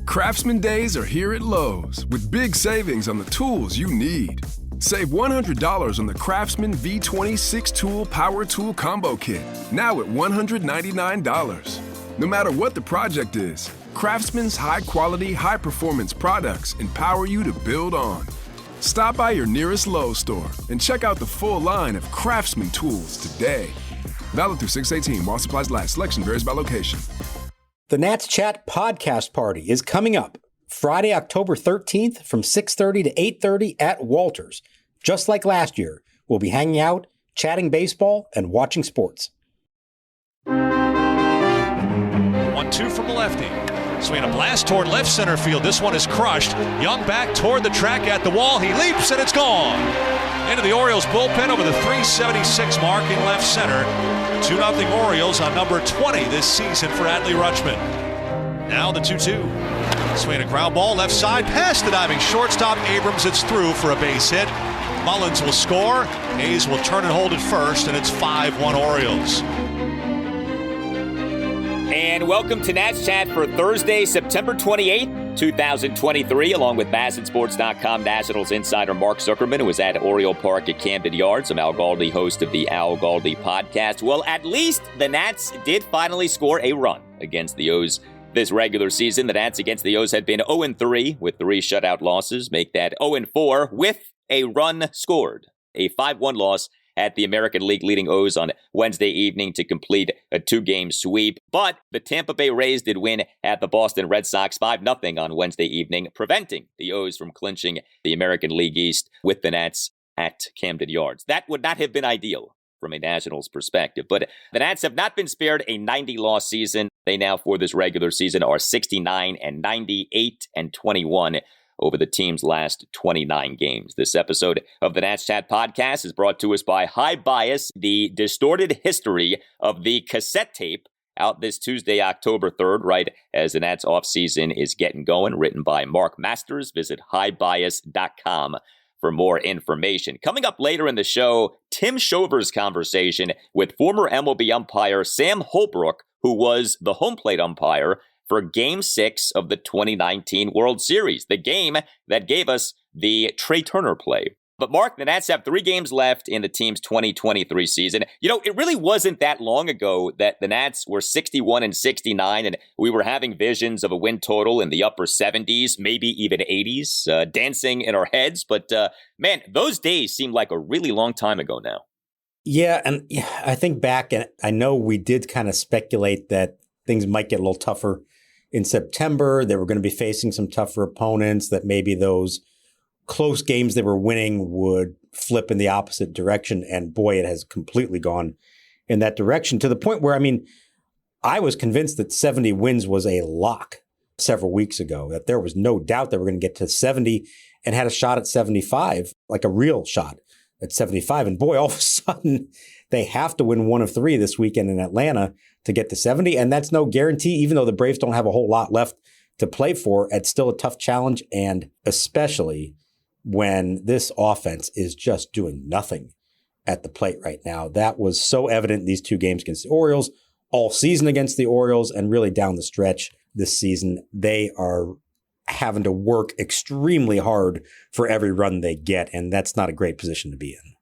Craftsman Days are here at Lowe's with big savings on the tools you need. Save $100 on the Craftsman V20 6-tool power tool combo kit, now at $199. No matter what the project is, Craftsman's high-quality, high-performance products empower you to build on. Stop by your nearest Lowe's store and check out the full line of Craftsman tools today. Valid through 6/18 while supplies last. Selection varies by location. The Nats Chat podcast party is coming up Friday, October 13th from 6:30 to 8:30 at Walters. Just like last year, we'll be hanging out, chatting baseball, and watching sports. 1-2 from the lefty. Swinging a blast toward left center field. This one is crushed. Young back toward the track at the wall. He leaps and it's gone. Into the Orioles bullpen over the 376 mark in left center. 2-0 Orioles on number 20 this season for Adley Rutschman. Now the 2-2. Swinging a ground ball left side past the diving shortstop Abrams. It's through for a base hit. Mullins will score. Hayes will turn and hold it first, and it's 5-1 Orioles. And welcome to Nats Chat for Thursday, September 28th, 2023, along with BassettSports.com Nationals insider Mark Zuckerman, who was at Oriole Park at Camden Yards. I'm Al Galdi, host of the Al Galdi podcast. Well, at least the Nats did finally score a run against the O's this regular season. The Nats against the O's had been 0-3 with 3 shutout losses, make that 0-4 with a run scored. A 5-1 loss at the American League leading O's on Wednesday evening to complete a 2-game sweep. But the Tampa Bay Rays did win at the Boston Red Sox 5-0 on Wednesday evening, preventing the O's from clinching the American League East with the Nats at Camden Yards. That would not have been ideal from a Nationals perspective. But the Nats have not been spared a 90-loss season. They now, for this regular season, are 69-90, 8-21 over the team's last 29 games. This episode of the Nats Chat podcast is brought to us by High Bias, the distorted history of the cassette tape, out this Tuesday, October 3rd, right as the Nats offseason is getting going, written by Mark Masters. Visit highbias.com for more information. Coming up later in the show, Tim Shover's conversation with former MLB umpire Sam Holbrook, who was the home plate umpire for Game 6 of the 2019 World Series, the game that gave us the Trea Turner play. But Mark, the Nats have 3 games left in the team's 2023 season. You know, it really wasn't that long ago that the Nats were 61-69, and we were having visions of a win total in the upper 70s, maybe even 80s, dancing in our heads. But man, those days seem like a really long time ago now. Yeah, and I think back, and I know we did kind of speculate that things might get a little tougher in September. They were going to be facing some tougher opponents, that maybe those close games they were winning would flip in the opposite direction. And boy, it has completely gone in that direction, to the point where, I mean, I was convinced that 70 wins was a lock several weeks ago, that there was no doubt they were going to get to 70 and had a shot at 75, like a real shot at 75. And boy, all of a sudden, they have to win 1 of 3 this weekend in Atlanta to get to 70. And that's no guarantee, even though the Braves don't have a whole lot left to play for. It's still a tough challenge. And especially when this offense is just doing nothing at the plate right now. That was so evident in these 2 games against the Orioles, all season against the Orioles, and really down the stretch this season. They are having to work extremely hard for every run they get. And that's not a great position to be in.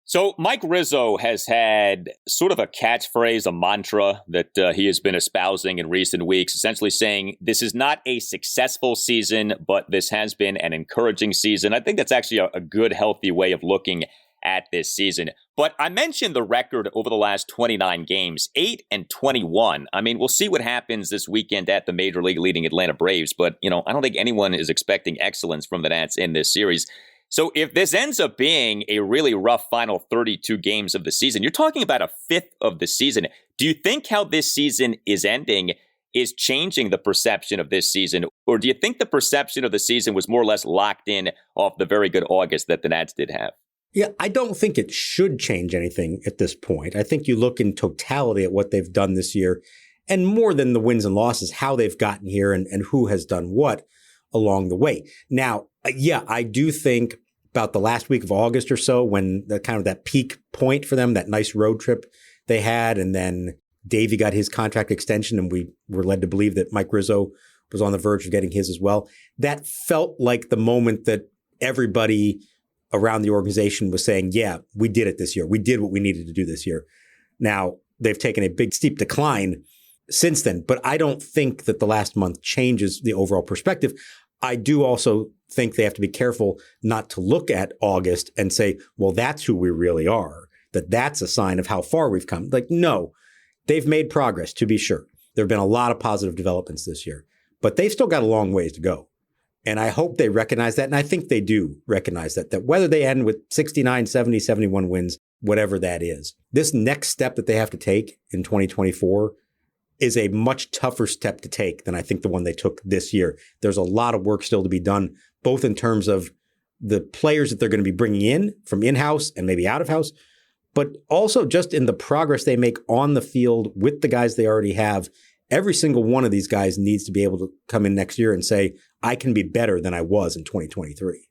So Mike Rizzo has had sort of a catchphrase, a mantra that he has been espousing in recent weeks, essentially saying this is not a successful season, but this has been an encouraging season. I think that's actually a good, healthy way of looking at this season. But I mentioned the record over the last 29 games, 8-21. I mean, we'll see what happens this weekend at the Major League leading Atlanta Braves. But, you know, I don't think anyone is expecting excellence from the Nats in this series. So if this ends up being a really rough final 32 games of the season, you're talking about a fifth of the season. Do you think how this season is ending is changing the perception of this season? Or do you think the perception of the season was more or less locked in off the very good August that the Nats did have? Yeah, I don't think it should change anything at this point. I think you look in totality at what they've done this year, and more than the wins and losses, how they've gotten here and who has done what along the way. Now, yeah, I do think about the last week of August or so, when the kind of that peak point for them, that nice road trip they had, and then Davey got his contract extension, and we were led to believe that Mike Rizzo was on the verge of getting his as well. That felt like the moment that everybody around the organization was saying, yeah, we did it this year. We did what we needed to do this year. Now, they've taken a big, steep decline since then, but I don't think that the last month changes the overall perspective. I do also think they have to be careful not to look at August and say, well, that's who we really are, that's a sign of how far we've come. Like, no, they've made progress, to be sure. There have been a lot of positive developments this year, but they've still got a long ways to go. And I hope they recognize that. And I think they do recognize that whether they end with 69, 70, 71 wins, whatever that is, this next step that they have to take in 2024 is a much tougher step to take than I think the one they took this year. There's a lot of work still to be done, both in terms of the players that they're going to be bringing in from in-house and maybe out of house, but also just in the progress they make on the field with the guys they already have. Every single one of these guys needs to be able to come in next year and say, I can be better than I was in 2023.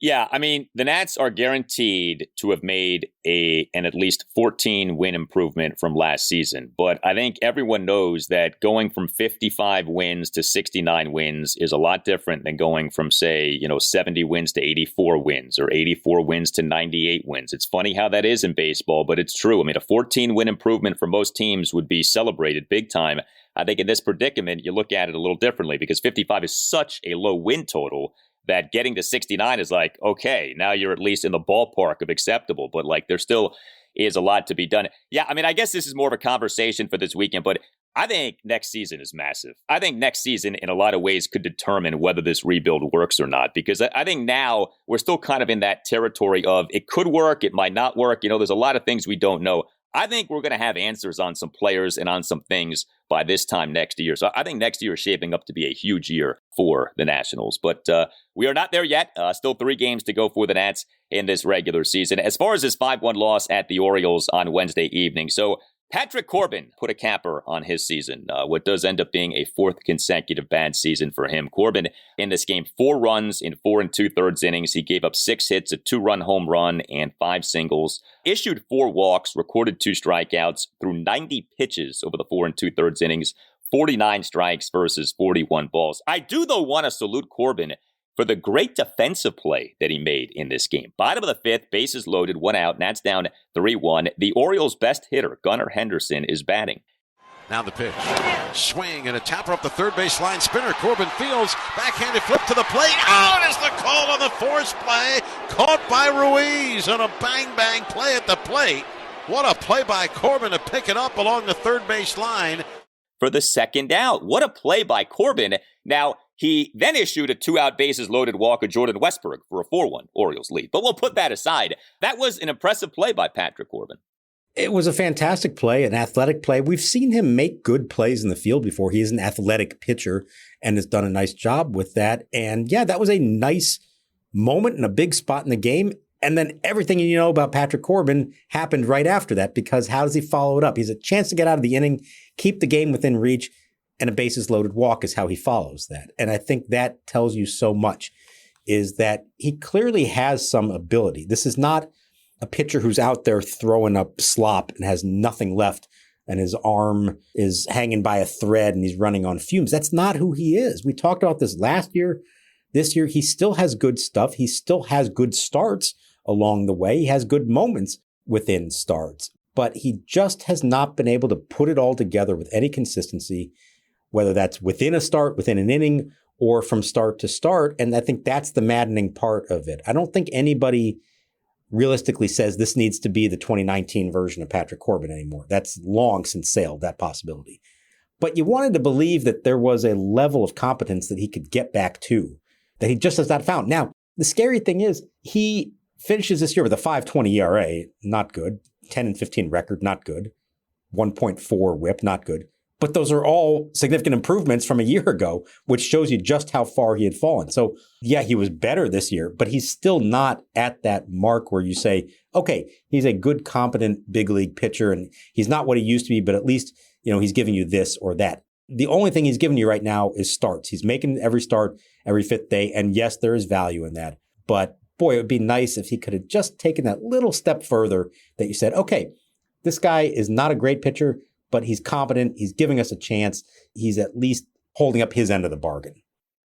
Yeah, I mean, the Nats are guaranteed to have made an at least 14 win improvement from last season. But I think everyone knows that going from 55 wins to 69 wins is a lot different than going from, say, 70 wins to 84 wins or 84 wins to 98 wins. It's funny how that is in baseball, but it's true. I mean, a 14 win improvement for most teams would be celebrated big time. I think in this predicament, you look at it a little differently because 55 is such a low win total that getting to 69 is like, okay, now you're at least in the ballpark of acceptable, but like there still is a lot to be done. Yeah, I mean, I guess this is more of a conversation for this weekend, but I think next season is massive. I think next season in a lot of ways could determine whether this rebuild works or not, because I think now we're still kind of in that territory of it could work, it might not work. There's a lot of things we don't know. I think we're going to have answers on some players and on some things by this time next year. So I think next year is shaping up to be a huge year for the Nationals. But we are not there yet. Still 3 games to go for the Nats in this regular season. As far as his 5-1 loss at the Orioles on Wednesday evening. So Patrick Corbin put a capper on his season, what does end up being a 4th consecutive bad season for him. Corbin in this game, 4 runs in 4 2/3 innings. He gave up 6 hits, a 2-run home run, and 5 singles. Issued 4 walks, recorded 2 strikeouts, threw 90 pitches over the 4 2/3 innings, 49 strikes versus 41 balls. I do, though, want to salute Corbin for the great defensive play that he made in this game. Bottom of the 5th, bases loaded, 1 out, Nats down 3-1. The Orioles' best hitter, Gunnar Henderson, is batting. Now the pitch. Swing and a tapper up the third base line. Spinner. Corbin fields. Backhanded flip to the plate. Out is the call on the force play. Caught by Ruiz on a bang-bang play at the plate. What a play by Corbin to pick it up along the third base line. For the 2nd out. What a play by Corbin. Now, he then issued a 2-out bases loaded walk of Jordan Westburg for a 4-1 Orioles lead. But we'll put that aside. That was an impressive play by Patrick Corbin. It was a fantastic play, an athletic play. We've seen him make good plays in the field before. He is an athletic pitcher and has done a nice job with that. And yeah, that was a nice moment and a big spot in the game. And then everything you know about Patrick Corbin happened right after that, because how does he follow it up? He has a chance to get out of the inning, keep the game within reach, and a bases loaded walk is how he follows that. And I think that tells you so much, is that he clearly has some ability. This is not a pitcher who's out there throwing up slop and has nothing left and his arm is hanging by a thread and he's running on fumes. That's not who he is. We talked about this last year. This year, he still has good stuff. He still has good starts along the way. He has good moments within starts, but he just has not been able to put it all together with any consistency, whether that's within a start, within an inning, or from start to start. And I think that's the maddening part of it. I don't think anybody realistically says this needs to be the 2019 version of Patrick Corbin anymore. That's long since sailed, that possibility. But you wanted to believe that there was a level of competence that he could get back to, that he just has not found. Now, the scary thing is he finishes this year with a 5.20 ERA, not good. 10-15 record, not good. 1.4 whip, not good. But those are all significant improvements from a year ago, which shows you just how far he had fallen. So yeah, he was better this year, but he's still not at that mark where you say, okay, he's a good, competent big league pitcher and he's not what he used to be, but at least, he's giving you this or that. The only thing he's giving you right now is starts. He's making every start every 5th day. And yes, there is value in that. But boy, it would be nice if he could have just taken that little step further, that you said, okay, this guy is not a great pitcher, but he's competent. He's giving us a chance. He's at least holding up his end of the bargain.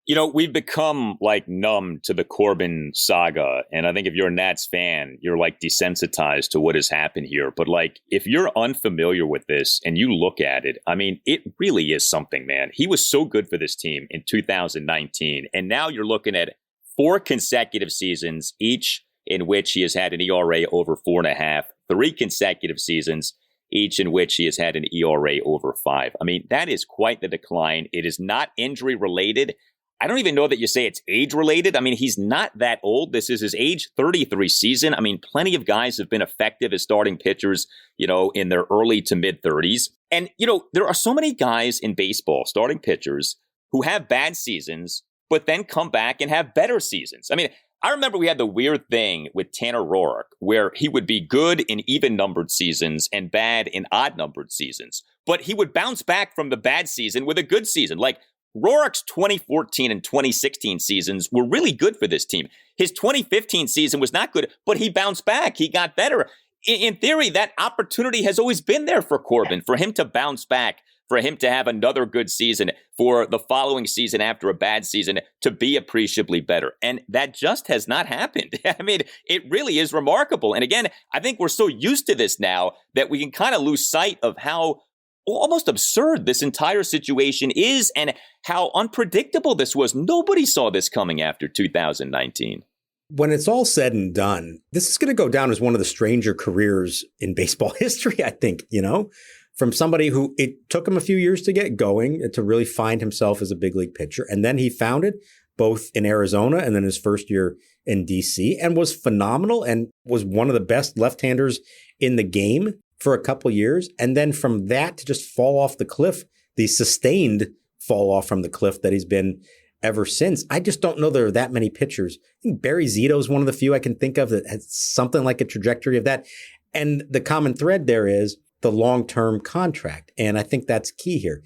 You know, we've become like numb to the Corbin saga. And I think if you're a Nats fan, you're like desensitized to what has happened here. But like, if you're unfamiliar with this and you look at it, I mean, it really is something, man. He was so good for this team in 2019. And now you're looking at 4 consecutive seasons, each in which he has had an ERA over 4.5, 3 consecutive seasons, each in which he has had an ERA over 5. I mean, that is quite the decline. It is not injury related. I don't even know that you say it's age related. I mean, he's not that old. This is his age 33 season. I mean, plenty of guys have been effective as starting pitchers, you know, in their early to mid 30s. And, you know, there are so many guys in baseball, starting pitchers, who have bad seasons, but then come back and have better seasons. I mean, I remember we had the weird thing with Tanner Roark, where he would be good in even-numbered seasons and bad in odd-numbered seasons. But he would bounce back from the bad season with a good season. Like, Roark's 2014 and 2016 seasons were really good for this team. His 2015 season was not good, but he bounced back. He got better. In theory, that opportunity has always been there for Corbin, for him to bounce back, for him to have another good season, for the following season after a bad season to be appreciably better. And that just has not happened. I mean, it really is remarkable. And again, I think we're so used to this now that we can kind of lose sight of how almost absurd this entire situation is and how unpredictable this was. Nobody saw this coming after 2019. When it's all said and done, this is going to go down as one of the stranger careers in baseball history, I think, you know, from somebody who it took him a few years to get going, to really find himself as a big league pitcher. And then he found it both in Arizona and then his first year in DC, and was phenomenal and was one of the best left-handers in the game for a couple years. And then from that to just fall off the cliff, the sustained fall off from the cliff that he's been ever since. I just don't know there are that many pitchers. I think Barry Zito is one of the few I can think of that has something like a trajectory of that. And the common thread there is the long-term contract. And I think that's key here.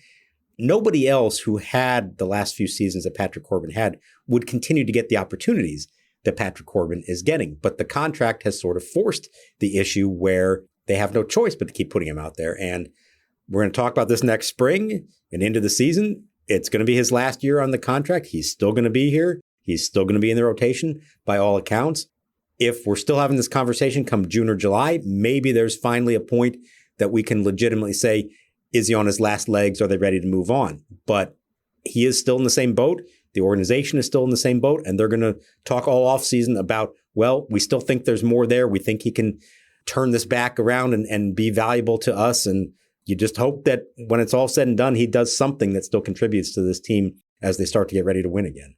Nobody else who had the last few seasons that Patrick Corbin had would continue to get the opportunities that Patrick Corbin is getting. But the contract has sort of forced the issue where they have no choice but to keep putting him out there. And we're going to talk about this next spring and into the season. It's going to be his last year on the contract. He's still going to be here. He's still going to be in the rotation by all accounts. If we're still having this conversation come June or July, maybe there's finally a point that we can legitimately say, is he on his last legs? Are they ready to move on? But he is still in the same boat. The organization is still in the same boat. And they're going to talk all offseason about, well, we still think there's more there. We think he can turn this back around and be valuable to us. And you just hope that when it's all said and done, he does something that still contributes to this team as they start to get ready to win again.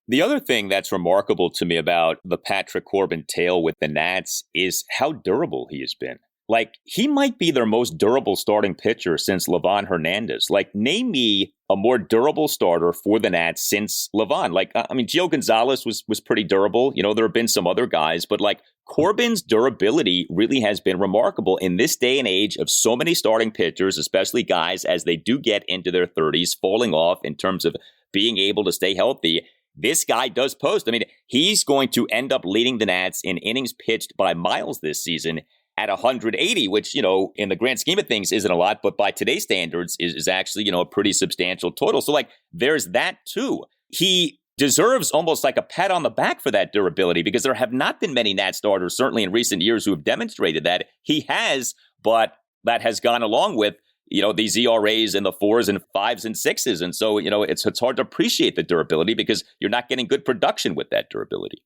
The other thing that's remarkable to me about the Patrick Corbin tale with the Nats is how durable he has been. Like, he might be their most durable starting pitcher since Livan Hernandez. Like, name me a more durable starter for the Nats since Livan. Like, I mean, Gio Gonzalez was pretty durable. You know, there have been some other guys, but like Corbin's durability really has been remarkable in this day and age of so many starting pitchers, especially guys as they do get into their 30s, falling off in terms of being able to stay healthy. This guy does post. I mean, he's going to end up leading the Nats in innings pitched by miles this season at 180, which, you know, in the grand scheme of things isn't a lot, but by today's standards is actually, you know, a pretty substantial total. So like, there's that too. He deserves almost like a pat on the back for that durability, because there have not been many Nat starters, certainly in recent years, who have demonstrated that. He has, but that has gone along with, you know, these ERAs in the 4s and 5s and 6s. And so, you know, it's hard to appreciate the durability because you're not getting good production with that durability.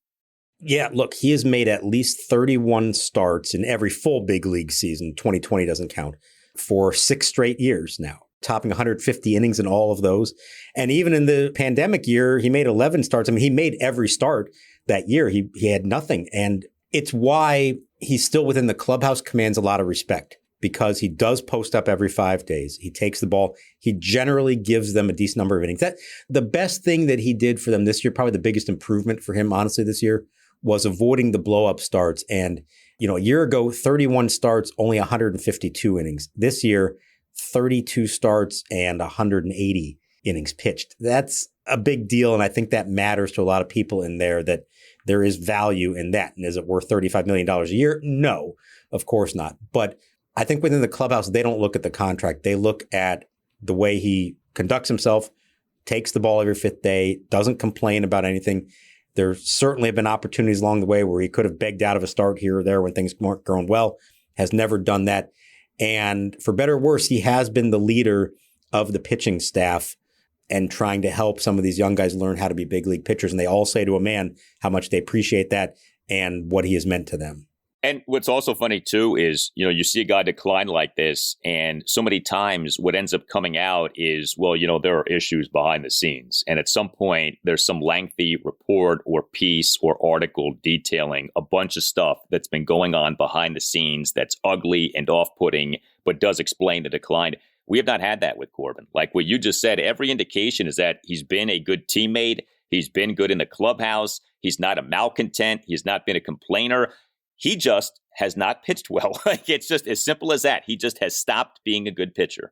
Yeah, look, he has made at least 31 starts in every full big league season. 2020 doesn't count, for 6 straight years now, topping 150 innings in all of those. And even in the pandemic year, he made 11 starts. I mean, he made every start that year. He had nothing. And it's why he's still within the clubhouse, commands a lot of respect, because he does post up every 5 days. He takes the ball. He generally gives them a decent number of innings. That the best thing that he did for them this year, probably the biggest improvement for him, honestly, this year, was avoiding the blow-up starts. And, you know, a year ago, 31 starts, only 152 innings. This year, 32 starts and 180 innings pitched. That's a big deal, and I think that matters to a lot of people in there, that there is value in that. And is it worth $35 million a year? No, of course not. But I think within the clubhouse, they don't look at the contract. They look at the way he conducts himself, takes the ball every fifth day, doesn't complain about anything. There certainly have been opportunities along the way where he could have begged out of a start here or there when things weren't going well, has never done that. And for better or worse, he has been the leader of the pitching staff and trying to help some of these young guys learn how to be big league pitchers. And they all say to a man how much they appreciate that and what he has meant to them. And what's also funny, too, is, you see a guy decline like this, and so many times what ends up coming out is, well, there are issues behind the scenes. And at some point, there's some lengthy report or piece or article detailing a bunch of stuff that's been going on behind the scenes that's ugly and off-putting, but does explain the decline. We have not had that with Corbin. Like what you just said, every indication is that he's been a good teammate. He's been good in the clubhouse. He's not a malcontent. He's not been a complainer. He just has not pitched well. It's just as simple as that. He just has stopped being a good pitcher.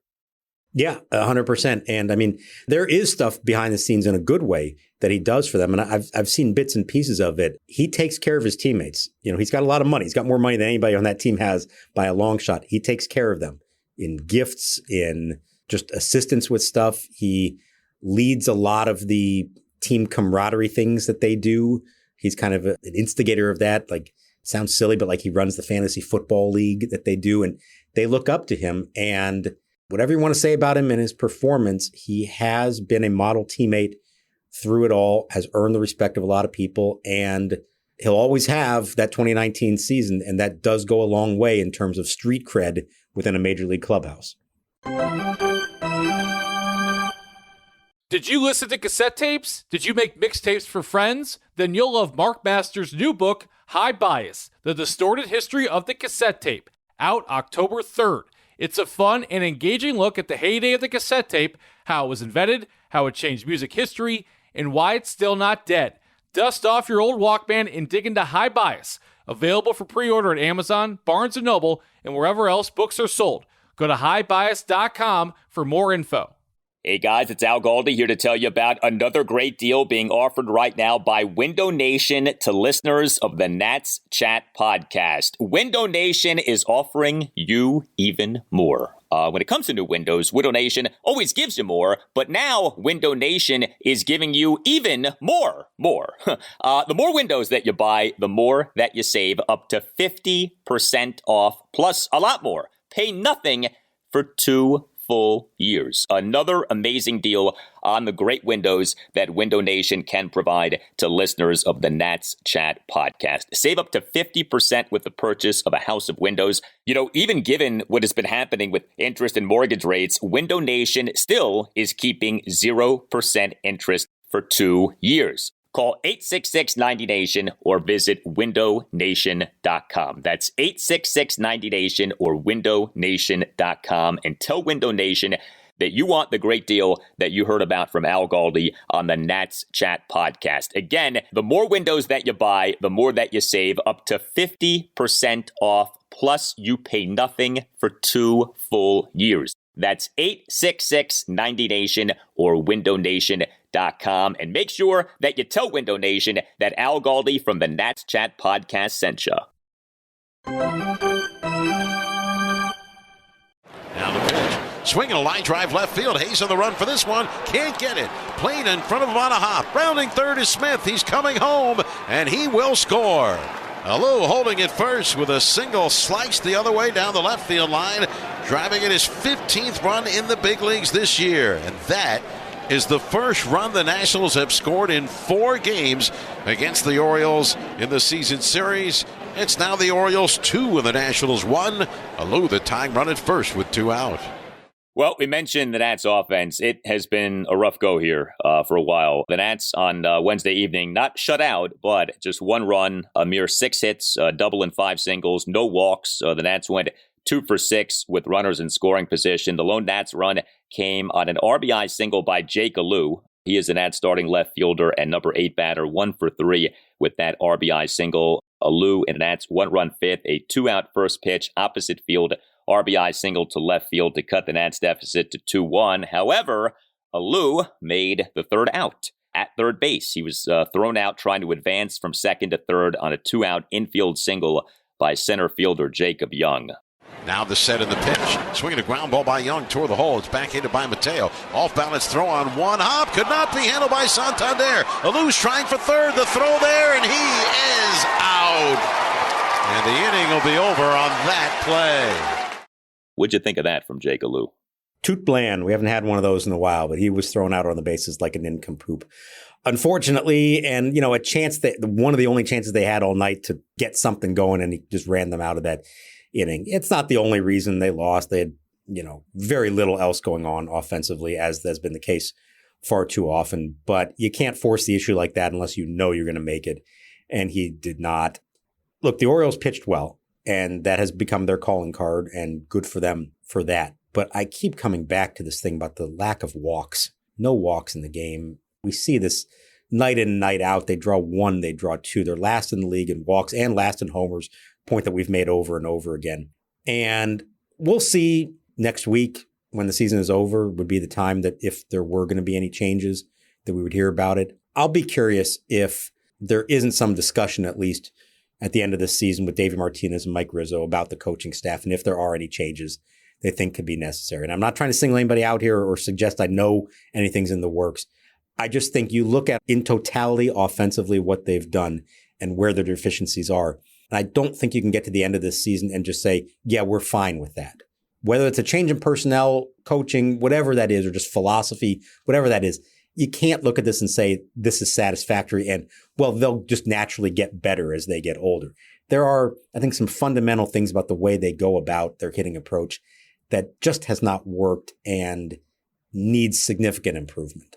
Yeah, 100%. And I mean, there is stuff behind the scenes in a good way that he does for them. And I've seen bits and pieces of it. He takes care of his teammates. He's got a lot of money. He's got more money than anybody on that team has by a long shot. He takes care of them in gifts, in just assistance with stuff. He leads a lot of the team camaraderie things that they do. He's kind of an instigator of that. Like, sounds silly, but like he runs the fantasy football league that they do, and they look up to him. And whatever you want to say about him and his performance, he has been a model teammate through it all, has earned the respect of a lot of people, and he'll always have that 2019 season, and that does go a long way in terms of street cred within a major league clubhouse. Did you listen to cassette tapes? Did you make mixtapes for friends? Then you'll love Mark Masters' new book, High Bias, The Distorted History of the Cassette Tape, out October 3rd. It's a fun and engaging look at the heyday of the cassette tape, how it was invented, how it changed music history, and why it's still not dead. Dust off your old Walkman and dig into High Bias. Available for pre-order at Amazon, Barnes & Noble, and wherever else books are sold. Go to highbias.com for more info. Hey guys, it's Al Galdi here to tell you about another great deal being offered right now by Window Nation to listeners of the Nats Chat podcast. Window Nation is offering you even more. When it comes to new windows, Window Nation always gives you more, but now Window Nation is giving you even more. The more windows that you buy, the more that you save, up to 50% off, plus a lot more. Pay nothing for 2 full years. Another amazing deal on the great windows that Window Nation can provide to listeners of the Nats Chat podcast. Save up to 50% with the purchase of a house of windows. Even given what has been happening with interest and mortgage rates, Window Nation still is keeping 0% interest for 2 years. Call 866-90NATION or visit windownation.com. That's 866-90NATION or windownation.com, and tell Window Nation that you want the great deal that you heard about from Al Galdi on the Nats Chat podcast. Again, the more windows that you buy, the more that you save, up to 50% off, plus you pay nothing for 2 full years. That's 866-90NATION or windownation.com. And make sure that you tell Window Nation that Al Galdi from the Nats Chat podcast sent you. Now the pitch. Swinging a line drive left field. Hayes on the run for this one. Can't get it. Plane in front of him on a hop. Rounding third is Smith. He's coming home, and he will score. Alou holding it first with a single slice the other way down the left field line, driving in his 15th run in the big leagues this year. And that is the first run the Nationals have scored in 4 games against the Orioles in the season series. It's now the Orioles 2 and the Nationals 1. Alou the tying run at first with 2 out. Well, we mentioned the Nats offense. It has been a rough go here for a while. The Nats on Wednesday evening, not shut out, but just 1 run, a mere 6 hits, a double and 5 singles, no walks. The Nats went 2 for 6 with runners in scoring position. The lone Nats run came on an RBI single by Jake Alou. He is the Nats starting left fielder and number 8 batter, 1 for 3 with that RBI single. Alou and the Nats 1-run 5th, a 2-out first pitch, opposite field RBI single to left field to cut the Nats deficit to 2-1. However, Alou made the 3rd out at third base. He was thrown out trying to advance from second to third on a 2-out infield single by center fielder Jacob Young. Now the set and the pitch. Swinging a ground ball by Young toward the hole. It's backhanded by Mateo. Off balance throw on one hop. Could not be handled by Santander. Alous trying for third. The throw there, and he is out. And the inning will be over on that play. What'd you think of that from Jake Alou? TOOTBLAN. We haven't had one of those in a while, but he was thrown out on the bases like an nincompoop. Unfortunately, and a chance that one of the only chances they had all night to get something going, and he just ran them out of that inning. It's not the only reason they lost. They had, very little else going on offensively, as has been the case far too often. But you can't force the issue like that unless you know you're going to make it. And he did not. Look, the Orioles pitched well, and that has become their calling card, and good for them for that. But I keep coming back to this thing about the lack of walks. No walks in the game. We see this night in and night out. They draw one, they draw two. They're last in the league in walks and last in homers, point that we've made over and over again. And we'll see next week when the season is over would be the time that if there were going to be any changes that we would hear about it. I'll be curious if there isn't some discussion, at least at the end of this season, with David Martinez and Mike Rizzo about the coaching staff and if there are any changes they think could be necessary. And I'm not trying to single anybody out here or suggest I know anything's in the works. I just think you look at in totality offensively what they've done and where their deficiencies are. And I don't think you can get to the end of this season and just say, yeah, we're fine with that. Whether it's a change in personnel, coaching, whatever that is, or just philosophy, whatever that is, you can't look at this and say this is satisfactory and, well, they'll just naturally get better as they get older. There are, I think, some fundamental things about the way they go about their hitting approach that just has not worked and needs significant improvement.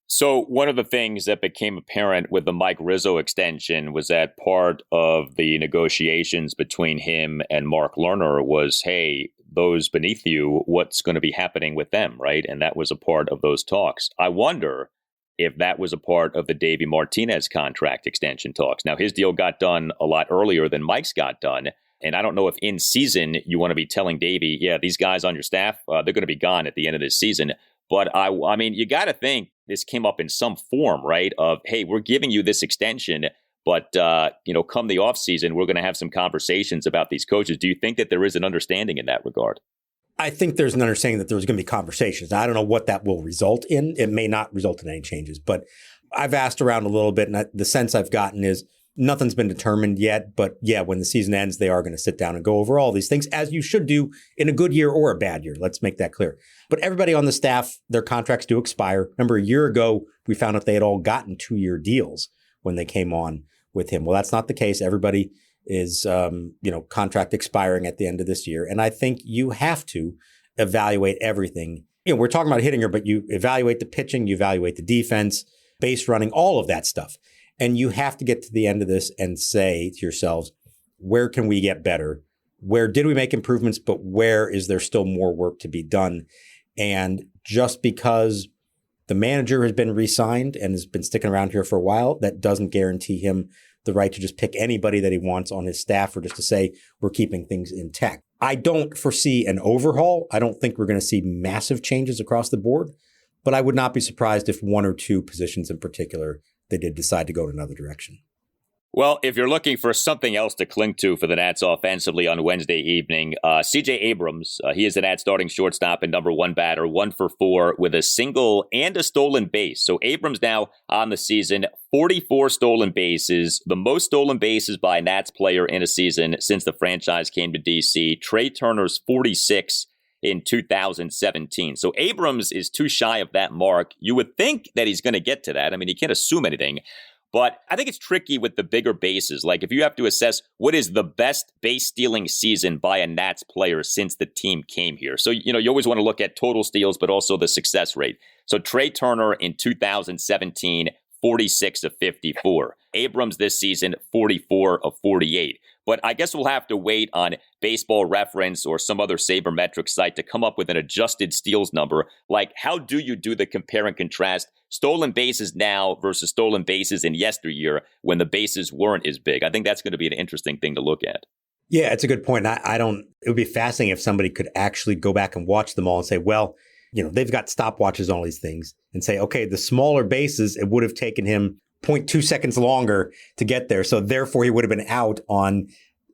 So one of the things that became apparent with the Mike Rizzo extension was that part of the negotiations between him and Mark Lerner was, hey, those beneath you, what's going to be happening with them, right? And that was a part of those talks. I wonder if that was a part of the Davey Martinez contract extension talks. Now, his deal got done a lot earlier than Mike's got done. And I don't know if in season you want to be telling Davey, yeah, these guys on your staff, they're going to be gone at the end of this season. But I mean, you got to think this came up in some form, right? Of, hey, we're giving you this extension, but, come the offseason, we're going to have some conversations about these coaches. Do you think that there is an understanding in that regard? I think there's an understanding that there's going to be conversations. Now, I don't know what that will result in. It may not result in any changes, but I've asked around a little bit, and the sense I've gotten is nothing's been determined yet. But yeah, when the season ends, they are going to sit down and go over all these things, as you should do in a good year or a bad year. Let's make that clear. But everybody on the staff, their contracts do expire. Remember, a year ago, we found out they had all gotten 2-year deals when they came on with him. Well, that's not the case. Everybody is, contract expiring at the end of this year. And I think you have to evaluate everything. We're talking about hitting here, but you evaluate the pitching, you evaluate the defense, base running, all of that stuff. And you have to get to the end of this and say to yourselves, where can we get better? Where did we make improvements, but where is there still more work to be done? And just because the manager has been re-signed and has been sticking around here for a while, that doesn't guarantee him the right to just pick anybody that he wants on his staff or just to say we're keeping things intact. I don't foresee an overhaul. I don't think we're going to see massive changes across the board, but I would not be surprised if one or two positions in particular they did decide to go in another direction. Well, if you're looking for something else to cling to for the Nats offensively on Wednesday evening, C.J. Abrams, he is the Nats starting shortstop and number one batter, 1 for 4 with a single and a stolen base. So Abrams now on the season, 44 stolen bases, the most stolen bases by a Nats player in a season since the franchise came to D.C. Trea Turner's 46 in 2017. So Abrams is too shy of that mark. You would think that he's going to get to that. I mean, you can't assume anything. But I think it's tricky with the bigger bases. Like if you have to assess what is the best base stealing season by a Nats player since the team came here. So, you always want to look at total steals, but also the success rate. So Trea Turner in 2017, 46 of 54. Abrams this season, 44 of 48. But I guess we'll have to wait on Baseball Reference or some other sabermetric site to come up with an adjusted steals number. Like, how do you do the compare and contrast stolen bases now versus stolen bases in yesteryear when the bases weren't as big? I think that's going to be an interesting thing to look at. Yeah, it's a good point. It would be fascinating if somebody could actually go back and watch them all and say, well, they've got stopwatches on all these things and say, okay, the smaller bases, it would have taken him 0.2 seconds longer to get there. So therefore he would have been out on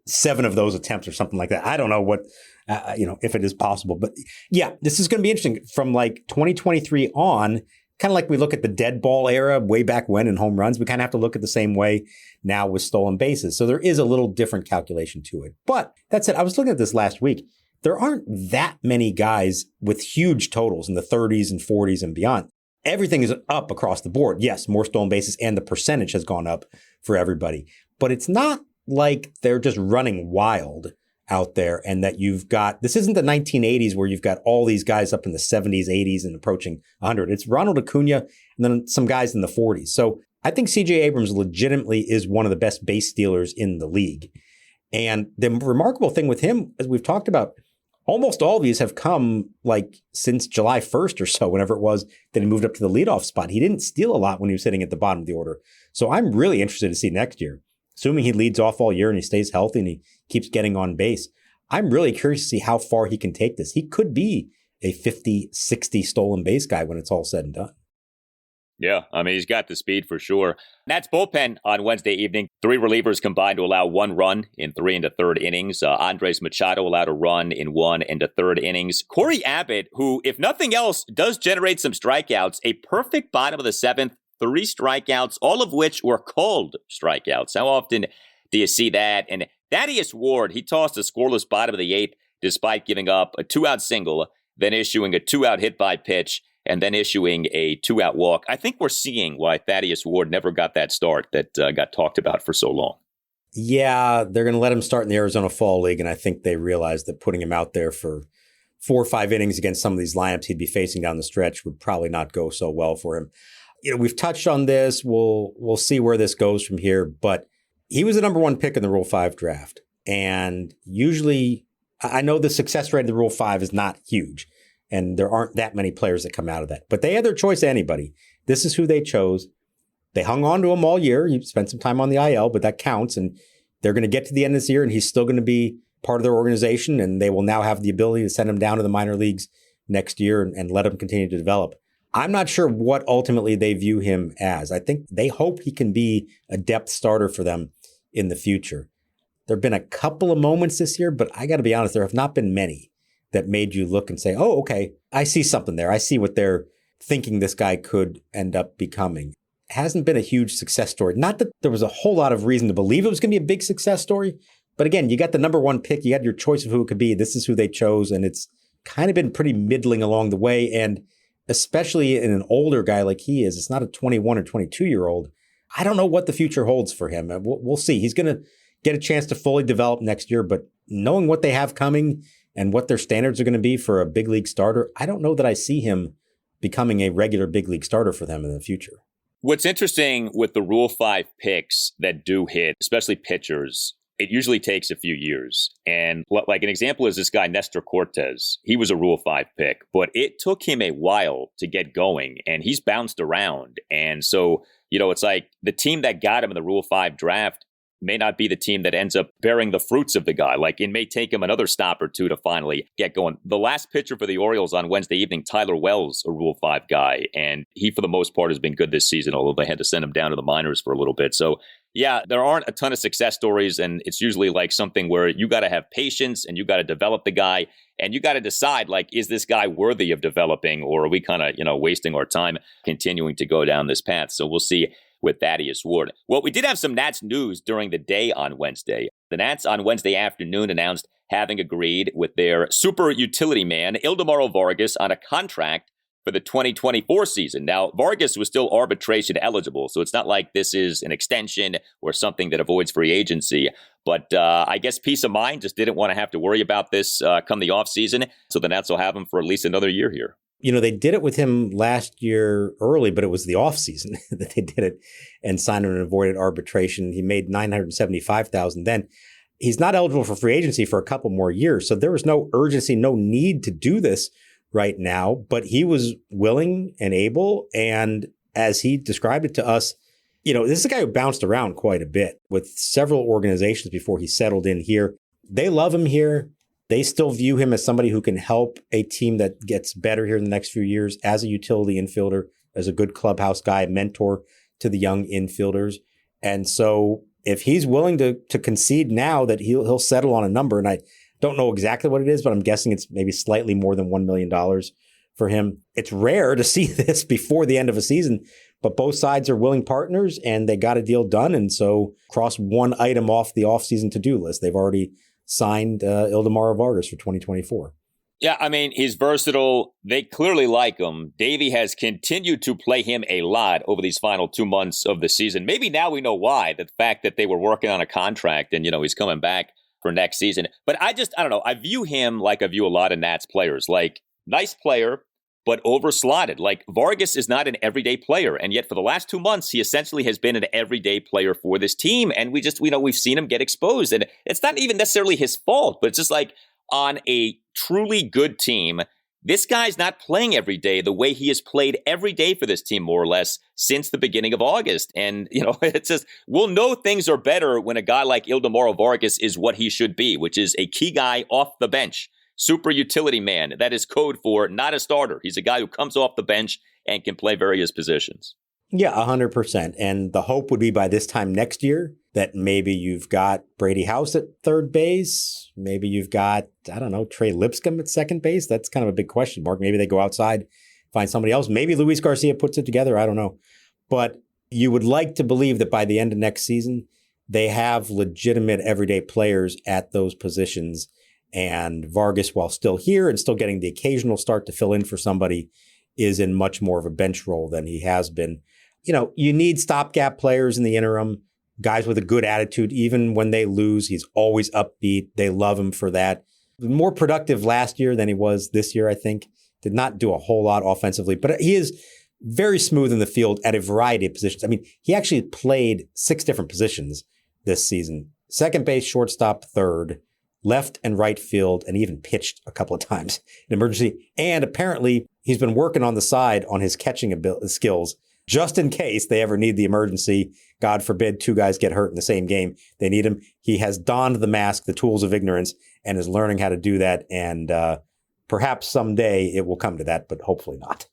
7 of those attempts or something like that. I don't know what if it is possible. But yeah, this is going to be interesting from like 2023 on, kind of like we look at the dead ball era way back when in home runs. We kind of have to look at the same way now with stolen bases. So there is a little different calculation to it. But that said, I was looking at this last week. There aren't that many guys with huge totals in the 30s and 40s and beyond. Everything is up across the board. Yes, more stolen bases and the percentage has gone up for everybody. But it's not like they're just running wild out there and that you've got, this isn't the 1980s where you've got all these guys up in the 70s, 80s and approaching 100. It's Ronald Acuna and then some guys in the 40s. So I think CJ Abrams legitimately is one of the best base stealers in the league. And the remarkable thing with him, as we've talked about, almost all of these have come like since July 1st or so, whenever it was that he moved up to the leadoff spot. He didn't steal a lot when he was sitting at the bottom of the order. So I'm really interested to see next year, assuming he leads off all year and he stays healthy and he keeps getting on base. I'm really curious to see how far he can take this. He could be a 50, 60 stolen base guy when it's all said and done. Yeah, I mean, he's got the speed for sure. Nats bullpen on Wednesday evening. 3 relievers combined to allow 1 run in 3 1/3 innings. Andres Machado allowed a run in 1 1/3 innings. Corey Abbott, who, if nothing else, does generate some strikeouts. A perfect bottom of the 7th, 3 strikeouts, all of which were called strikeouts. How often do you see that? And Thaddeus Ward, he tossed a scoreless bottom of the 8th despite giving up a 2-out single, then issuing a 2-out hit by pitch, and then issuing a 2-out walk. I think we're seeing why Thaddeus Ward never got that start that got talked about for so long. Yeah, they're going to let him start in the Arizona Fall League, and I think they realized that putting him out there for 4 or 5 innings against some of these lineups he'd be facing down the stretch would probably not go so well for him. We've touched on this. We'll see where this goes from here, but he was the number 1 pick in the Rule 5 draft. And usually, I know the success rate of the Rule 5 is not huge, and there aren't that many players that come out of that. But they had their choice of anybody. This is who they chose. They hung on to him all year. He spent some time on the IL, but that counts. And they're going to get to the end of this year, and he's still going to be part of their organization. And they will now have the ability to send him down to the minor leagues next year and let him continue to develop. I'm not sure what ultimately they view him as. I think they hope he can be a depth starter for them in the future. There have been a couple of moments this year, but I got to be honest, there have not been many that made you look and say, oh, okay, I see something there. I see what they're thinking this guy could end up becoming. It hasn't been a huge success story. Not that there was a whole lot of reason to believe it was going to be a big success story. But again, you got the number 1 pick. You had your choice of who it could be. This is who they chose. And it's kind of been pretty middling along the way. And especially in an older guy like he is, it's not a 21 or 22-year-old. I don't know what the future holds for him. We'll see. He's going to get a chance to fully develop next year. But knowing what they have coming and what their standards are going to be for a big league starter, I don't know that I see him becoming a regular big league starter for them in the future. What's interesting with the Rule 5 picks that do hit, especially pitchers, it usually takes a few years. And like an example is this guy, Nestor Cortez. He was a Rule 5 pick, but it took him a while to get going, and he's bounced around. And so, it's like the team that got him in the Rule 5 draft may not be the team that ends up bearing the fruits of the guy. Like, it may take him another stop or two to finally get going. The last pitcher for the Orioles on Wednesday evening, Tyler Wells, a Rule 5 guy, and he, for the most part, has been good this season, although they had to send him down to the minors for a little bit. So, yeah, there aren't a ton of success stories, and it's usually like something where you got to have patience, and you got to develop the guy, and you got to decide, like, is this guy worthy of developing, or are we kind of, wasting our time continuing to go down this path? So we'll see with Thaddeus Ward. Well, we did have some Nats news during the day on Wednesday. The Nats on Wednesday afternoon announced having agreed with their super utility man, Ildemaro Vargas, on a contract for the 2024 season. Now, Vargas was still arbitration eligible, so it's not like this is an extension or something that avoids free agency. But I guess peace of mind, just didn't want to have to worry about this come the offseason, so the Nats will have him for at least another year here. They did it with him last year early, but it was the offseason that they did it and signed him and avoided arbitration. He made $975,000 then. He's not eligible for free agency for a couple more years. So there was no urgency, no need to do this right now, but he was willing and able. And as he described it to us, this is a guy who bounced around quite a bit with several organizations before he settled in here. They love him here. They still view him as somebody who can help a team that gets better here in the next few years as a utility infielder, as a good clubhouse guy, mentor to the young infielders. And so if he's willing to concede now that he'll settle on a number, and Don't know exactly what it is, but I'm guessing it's maybe slightly more than $1 million for him. It's rare to see this before the end of a season, but both sides are willing partners and they got a deal done. And so cross one item off the offseason to-do list. They've already signed Ildemaro Vargas for 2024. Yeah, I mean, he's versatile. They clearly like him. Davey has continued to play him a lot over these final 2 months of the season. Maybe now we know why, the fact that they were working on a contract and, he's coming back for next season. But I don't know. I view him like I view a lot of Nats players, like nice player, but overslotted. Like Vargas is not an everyday player. And yet for the last 2 months, he essentially has been an everyday player for this team. And we've seen him get exposed. And it's not even necessarily his fault, but it's just like on a truly good team, this guy's not playing every day the way he has played every day for this team, more or less, since the beginning of August. And, it's just, we'll know things are better when a guy like Ildemaro Vargas is what he should be, which is a key guy off the bench. Super utility man. That is code for not a starter. He's a guy who comes off the bench and can play various positions. Yeah, 100%. And the hope would be by this time next year that maybe you've got Brady House at third base. Maybe you've got, Trey Lipscomb at second base. That's kind of a big question mark. Maybe they go outside, find somebody else. Maybe Luis Garcia puts it together. I don't know. But you would like to believe that by the end of next season, they have legitimate everyday players at those positions. And Vargas, while still here and still getting the occasional start to fill in for somebody, is in much more of a bench role than he has been. You need stopgap players in the interim, guys with a good attitude. Even when they lose, he's always upbeat. They love him for that. More productive last year than he was this year, I think. Did not do a whole lot offensively, but he is very smooth in the field at a variety of positions. I mean, he actually played 6 different positions this season. Second base, shortstop, third, left and right field, and even pitched a couple of times in emergency. And apparently he's been working on the side on his catching skills just in case they ever need the emergency. God forbid 2 guys get hurt in the same game. They need him. He has donned the mask, the tools of ignorance, and is learning how to do that. And perhaps someday it will come to that, but hopefully not.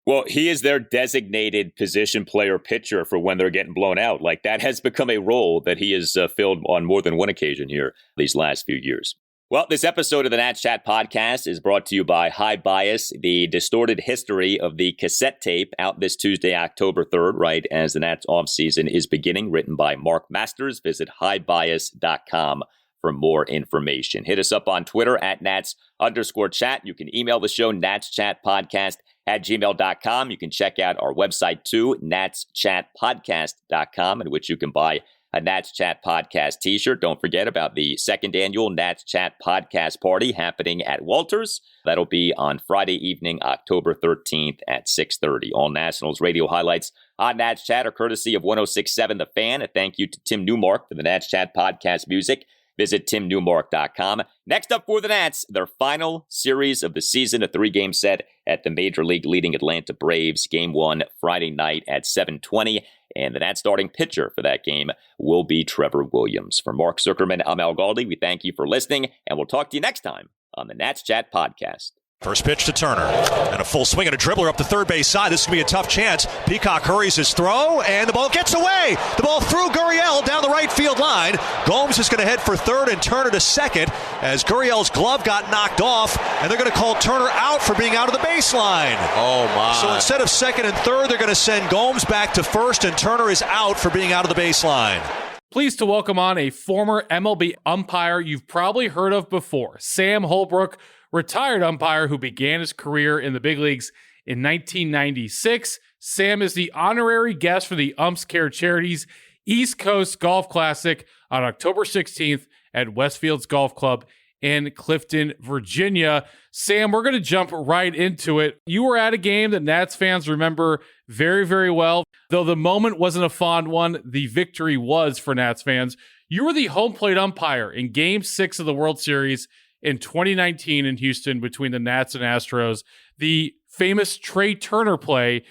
Well, he is their designated position player pitcher for when they're getting blown out. Like that has become a role that he has filled on more than one occasion here these last few years. Well, this episode of the Nats Chat podcast is brought to you by High Bias, the distorted history of the cassette tape, out this Tuesday, October 3rd, right as the Nats offseason is beginning, written by Mark Masters. Visit highbias.com for more information. Hit us up on Twitter at Nats_chat. You can email the show, natschatpodcast@gmail.com. You can check out our website too, natschatpodcast.com, in which you can buy a Nats Chat Podcast t-shirt. Don't forget about the second annual Nats Chat Podcast Party happening at Walters. That'll be on Friday evening, October 13th at 6:30. All Nationals radio highlights on Nats Chat are courtesy of 106.7 The Fan. A thank you to Tim Newmark for the Nats Chat Podcast music. Visit timnewmark.com. Next up for the Nats, their final series of the season, a 3-game set at the Major League leading Atlanta Braves. Game 1 Friday night at 7:20. And the Nats starting pitcher for that game will be Trevor Williams. For Mark Zuckerman, I'm Al Galdi. We thank you for listening, and we'll talk to you next time on the Nats Chat Podcast. First pitch to Turner, and a full swing and a dribbler up the third base side. This is going to be a tough chance. Peacock hurries his throw, and the ball gets away. The ball through Gurriel down the right field line. Gomes is going to head for third and Turner to second as Gurriel's glove got knocked off, and they're going to call Turner out for being out of the baseline. Oh, my. So instead of second and third, they're going to send Gomes back to first, and Turner is out for being out of the baseline. Pleased to welcome on a former MLB umpire you've probably heard of before, Sam Holbrook, retired umpire who began his career in the big leagues in 1996. Sam is the honorary guest for the Umps Care Charities East Coast Golf Classic on October 16th at Westfields Golf Club in Clifton, Virginia. Sam, we're going to jump right into it. You were at a game that Nats fans remember very, very well. Though the moment wasn't a fond one, the victory was for Nats fans. You were the home plate umpire in Game 6 of the World Series in 2019 in Houston between the Nats and Astros, the famous Trea Turner play.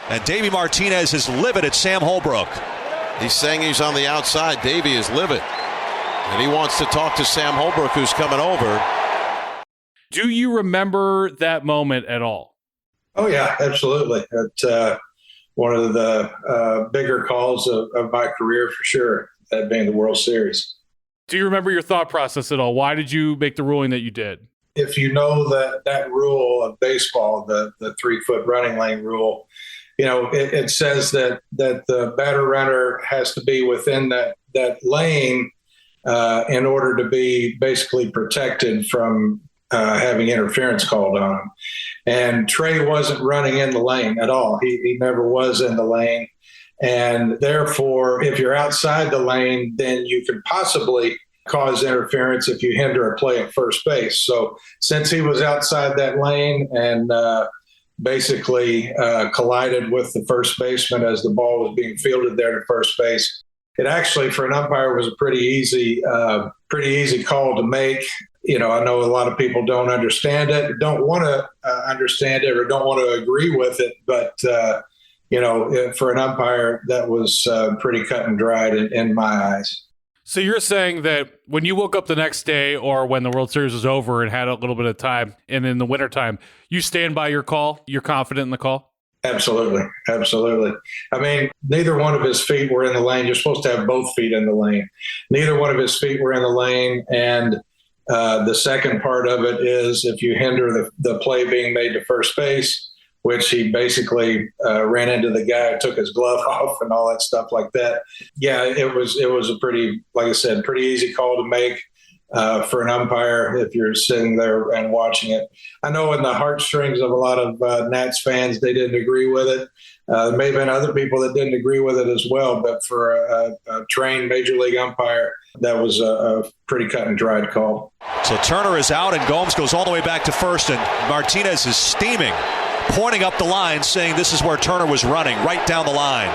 And Davey Martinez is livid at Sam Holbrook. He's saying he's on the outside. Davey is livid. And he wants to talk to Sam Holbrook, who's coming over. Do you remember that moment at all? Oh, yeah, absolutely. It's one of the bigger calls of my career for sure, that being the World Series. Do you remember your thought process at all? Why did you make the ruling that you did? If you know that rule of baseball, the 3-foot running lane rule, it says that the batter runner has to be within that lane in order to be basically protected from having interference called on him. And Trea wasn't running in the lane at all. He never was in the lane. And therefore, if you're outside the lane, then you could possibly cause interference if you hinder a play at first base. So since he was outside that lane and basically collided with the first baseman as the ball was being fielded there to first base, it actually, for an umpire, was a pretty easy call to make. I know a lot of people don't understand it, don't want to understand it, or don't want to agree with it. But, for an umpire, that was pretty cut and dried in my eyes. So you're saying that when you woke up the next day or when the World Series was over and had a little bit of time, and in the wintertime, you stand by your call? You're confident in the call? Absolutely. I mean, neither one of his feet were in the lane. You're supposed to have both feet in the lane. Neither one of his feet were in the lane. And the second part of it is if you hinder the play being made to first base, which he basically ran into the guy who took his glove off and all that stuff like that. Yeah, it was a pretty, like I said, pretty easy call to make for an umpire if you're sitting there and watching it. I know in the heartstrings of a lot of Nats fans, they didn't agree with it. There may have been other people that didn't agree with it as well, but for a trained major league umpire, that was a pretty cut and dried call. So Turner is out and Gomes goes all the way back to first, and Martinez is steaming, pointing up the line, saying this is where Turner was running, right down the line.